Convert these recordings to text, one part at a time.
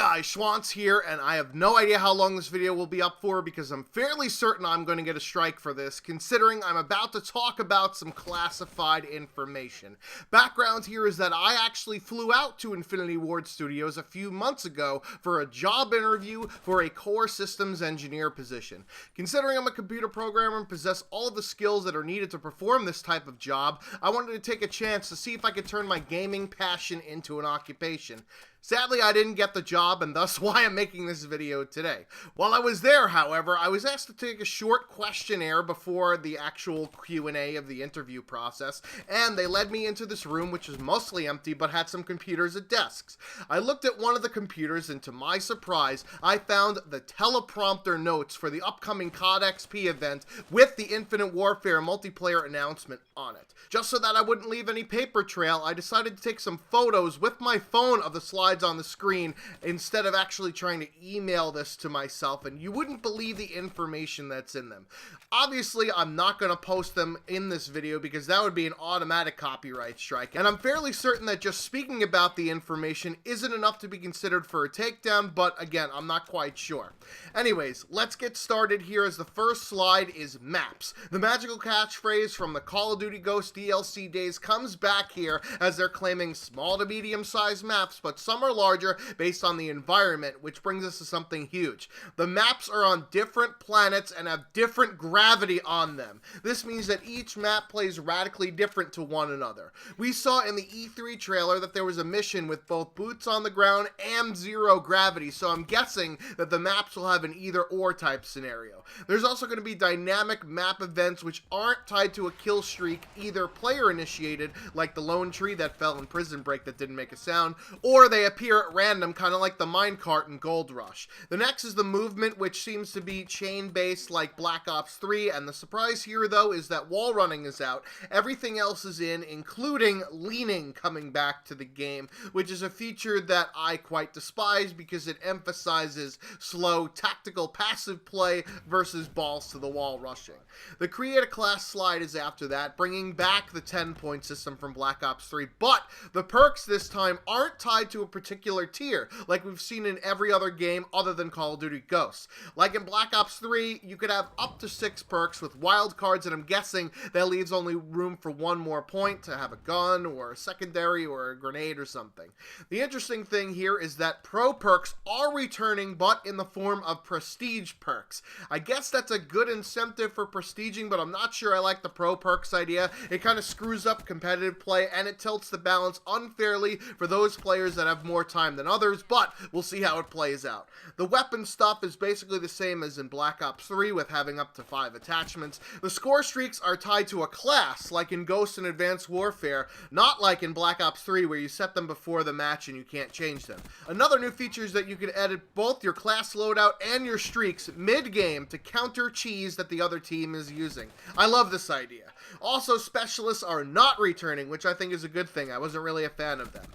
guys, SHWANTZ here, and I have no idea how long this video will be up for because I'm fairly certain I'm going to get a strike for this, considering I'm about to talk about some classified information. Background here is that I actually flew out to Infinity Ward Studios a few months ago for a job interview for a core systems engineer position. Considering I'm a computer programmer and possess all of the skills that are needed to perform this type of job, I wanted to take a chance to see if I could turn my gaming passion into an occupation. Sadly, I didn't get the job, and thus why I'm making this video today. While I was there, however, I was asked to take a short questionnaire before the actual Q&A of the interview process, and they led me into this room, which was mostly empty, but had some computers at desks. I looked at one of the computers, and to my surprise, I found the teleprompter notes for the upcoming CODXP event with the Infinite Warfare multiplayer announcement on it. Just so that I wouldn't leave any paper trail, I decided to take some photos with my phone of the slides on the screen instead of actually trying to email this to myself, and you wouldn't believe the information that's in them. Obviously, I'm not going to post them in this video because that would be an automatic copyright strike, and I'm fairly certain that just speaking about the information isn't enough to be considered for a takedown, but again, I'm not quite sure. Anyways, let's get started here as the first slide is maps. The magical catchphrase from the Call of Duty Ghosts DLC days comes back here as they're claiming small to medium-sized maps, but some are larger based on the environment, which brings us to something huge. The maps are on different planets and have different gravity on them. This means that each map plays radically different to one another. We saw in the E3 trailer that there was a mission with both boots on the ground and zero gravity, so I'm guessing that the maps will have an either-or type scenario. There's also going to be dynamic map events which aren't tied to a kill streak, either player-initiated, like the lone tree that fell in Prison Break that didn't make a sound, or they appear at random, kind of like the minecart in Gold Rush. The next is the movement, which seems to be chain-based like Black Ops 3, and the surprise here, though, is that wall running is out. Everything else is in, including leaning coming back to the game, which is a feature that I quite despise because it emphasizes slow, tactical, passive play versus balls-to-the-wall rushing. The Create a Class slide is after that, bringing back the 10-point system from Black Ops 3, but the perks this time aren't tied to a particular tier, like we've seen in every other game other than Call of Duty Ghosts. Like in Black Ops 3, you could have up to 6 perks with wild cards, and I'm guessing that leaves only room for one more point to have a gun or a secondary or a grenade or something. The interesting thing here is that pro perks are returning, but in the form of prestige perks. I guess that's a good incentive for prestiging, but I'm not sure I like the pro perks idea. It kind of screws up competitive play, and it tilts the balance unfairly for those players that have more time than others, but we'll see how it plays out. The weapon stuff is basically the same as in Black Ops 3 with having up to 5 attachments. The score streaks are tied to a class like in Ghosts and Advanced Warfare, not like in Black Ops 3 where you set them before the match and you can't change them. Another new feature is that you can edit both your class loadout and your streaks mid-game to counter cheese that the other team is using. I love this idea. Also, specialists are not returning, which I think is a good thing. I wasn't really a fan of them.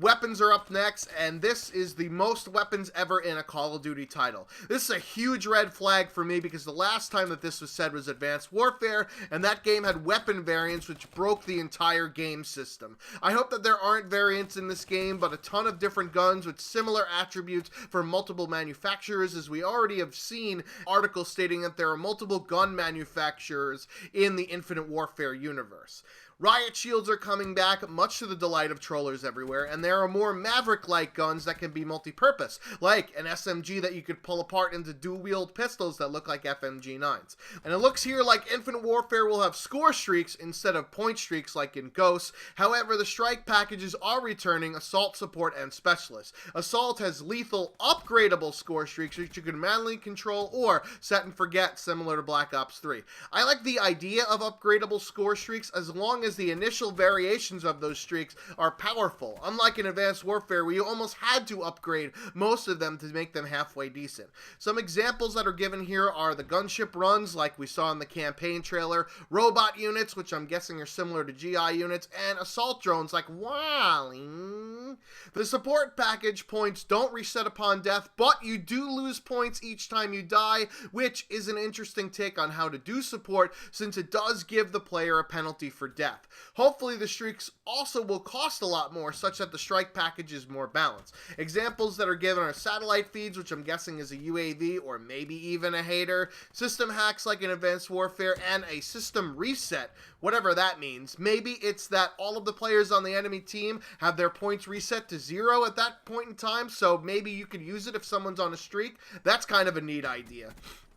Weapons are up next, and this is the most weapons ever in a Call of Duty title. This is a huge red flag for me because the last time that this was said was Advanced Warfare, and that game had weapon variants which broke the entire game system. I hope that there aren't variants in this game, but a ton of different guns with similar attributes for multiple manufacturers, as we already have seen articles stating that there are multiple gun manufacturers in the Infinite Warfare universe. Riot shields are coming back, much to the delight of trollers everywhere, and there are more Maverick-like guns that can be multi-purpose, like an SMG that you could pull apart into dual-wield pistols that look like FMG9s. And it looks here like Infinite Warfare will have score streaks instead of point streaks like in Ghosts. However, the strike packages are returning Assault Support and Specialists. Assault has lethal, upgradable score streaks which you can manually control or set and forget, similar to Black Ops 3. I like the idea of upgradable score streaks as long as the initial variations of those streaks are powerful, unlike in Advanced Warfare where you almost had to upgrade most of them to make them halfway decent. Some examples that are given here are the gunship runs like we saw in the campaign trailer, robot units which I'm guessing are similar to GI units, and assault drones like Wally. The support package points don't reset upon death, but you do lose points each time you die, which is an interesting take on how to do support since it does give the player a penalty for death. death. Hopefully the streaks also will cost a lot more, such that the strike package is more balanced. Examples that are given are satellite feeds, which I'm guessing is a UAV or maybe even a hater, system hacks like in Advanced Warfare, and a system reset, whatever that means. Maybe it's that all of the players on the enemy team have their points reset to 0 at that point in time, so maybe you could use it if someone's on a streak. That's kind of a neat idea.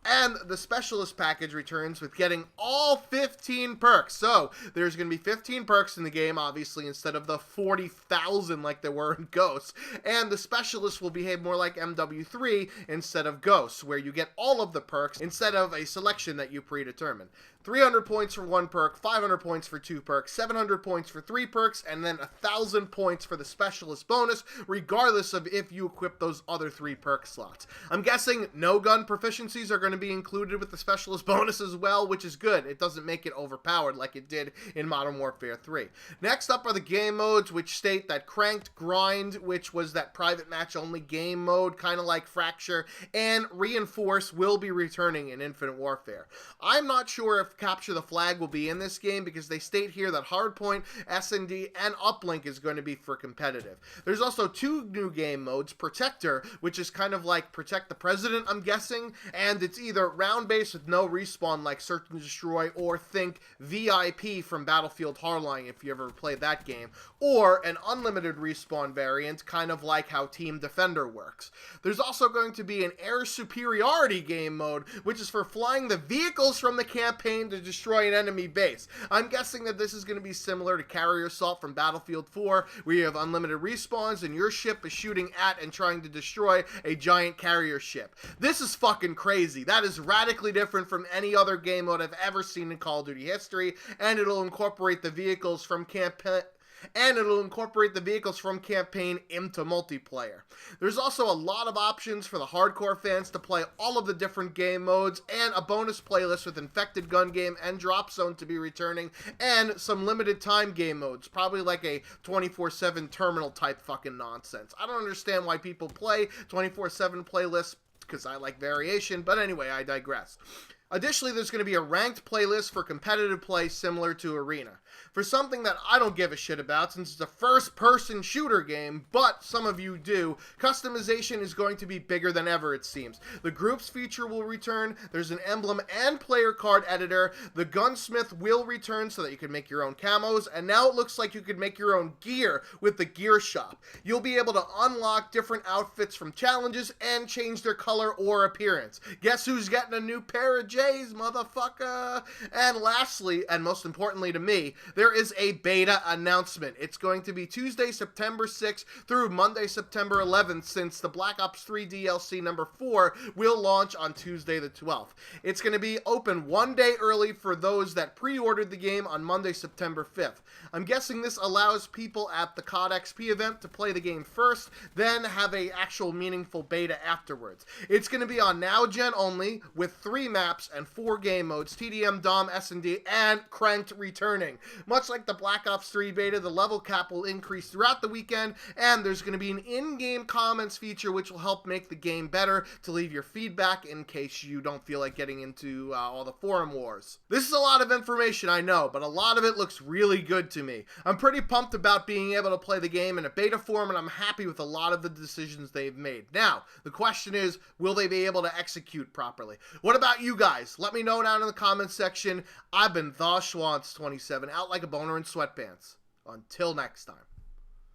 And the Specialist package returns with getting all 15 perks. So there's going to be 15 perks in the game, obviously, instead of the 40,000 like there were in Ghosts. And the Specialist will behave more like MW3 instead of Ghosts, where you get all of the perks instead of a selection that you predetermine. 300 points for 1 perk, 500 points for 2 perks, 700 points for 3 perks, and then 1,000 points for the Specialist bonus, regardless of if you equip those other 3 perk slots. I'm guessing no gun proficiencies are going to be included with the Specialist bonus as well, which is good. It doesn't make it overpowered like it did in Modern Warfare 3. Next up are the game modes, which state that Cranked Grind, which was that private match only game mode, kind of like Fracture, and Reinforce will be returning in Infinite Warfare. I'm not sure if Capture the Flag will be in this game because they state here that Hardpoint, S&D, and Uplink is going to be for competitive. There's also 2 new game modes, Protector, which is kind of like Protect the President, I'm guessing, and it's either round-based with no respawn like Search and Destroy, or think VIP from Battlefield Hardline if you ever played that game, or an unlimited respawn variant, kind of like how Team Defender works. There's also going to be an Air Superiority game mode, which is for flying the vehicles from the campaign to destroy an enemy base. I'm guessing that this is going to be similar to Carrier Assault from Battlefield 4, where you have unlimited respawns and your ship is shooting at and trying to destroy a giant carrier ship. This is fucking crazy. That is radically different from any other game mode I've ever seen in Call of Duty history, and it'll incorporate the vehicles from campaign into multiplayer. There's also a lot of options for the hardcore fans to play all of the different game modes, and a bonus playlist with Infected Gun Game and Drop Zone to be returning, and some limited time game modes, probably like a 24/7 terminal type fucking nonsense. I don't understand why people play 24/7 playlists, because I like variation, but anyway, I digress. Additionally, there's going to be a ranked playlist for competitive play similar to Arena. For something that I don't give a shit about, since it's a first-person shooter game, but some of you do, customization is going to be bigger than ever, it seems. The groups feature will return, there's an emblem and player card editor, the gunsmith will return so that you can make your own camos, and now it looks like you could make your own gear with the gear shop. You'll be able to unlock different outfits from challenges and change their color or appearance. Guess who's getting a new pair of J's, motherfucker? And lastly, and most importantly to me, there is a beta announcement. It's going to be Tuesday, September 6th through Monday, September 11th, since the Black Ops 3 DLC number 4 will launch on Tuesday the 12th. It's going to be open 1 day early for those that pre-ordered the game on Monday, September 5th. I'm guessing this allows people at the CODXP event to play the game first, then have a actual meaningful beta afterwards. It's going to be on Now Gen only, with 3 maps and 4 game modes, TDM, DOM, S&D, and Cranked returning. Much like the Black Ops 3 beta, the level cap will increase throughout the weekend, and there's going to be an in-game comments feature which will help make the game better to leave your feedback in case you don't feel like getting into all the forum wars. This is a lot of information, I know, but a lot of it looks really good to me. I'm pretty pumped about being able to play the game in a beta form, and I'm happy with a lot of the decisions they've made. Now, the question is, will they be able to execute properly? What about you guys? Let me know down in the comments section. I've been the SHWANTZ 27, out like a boner in sweatpants. Until next time.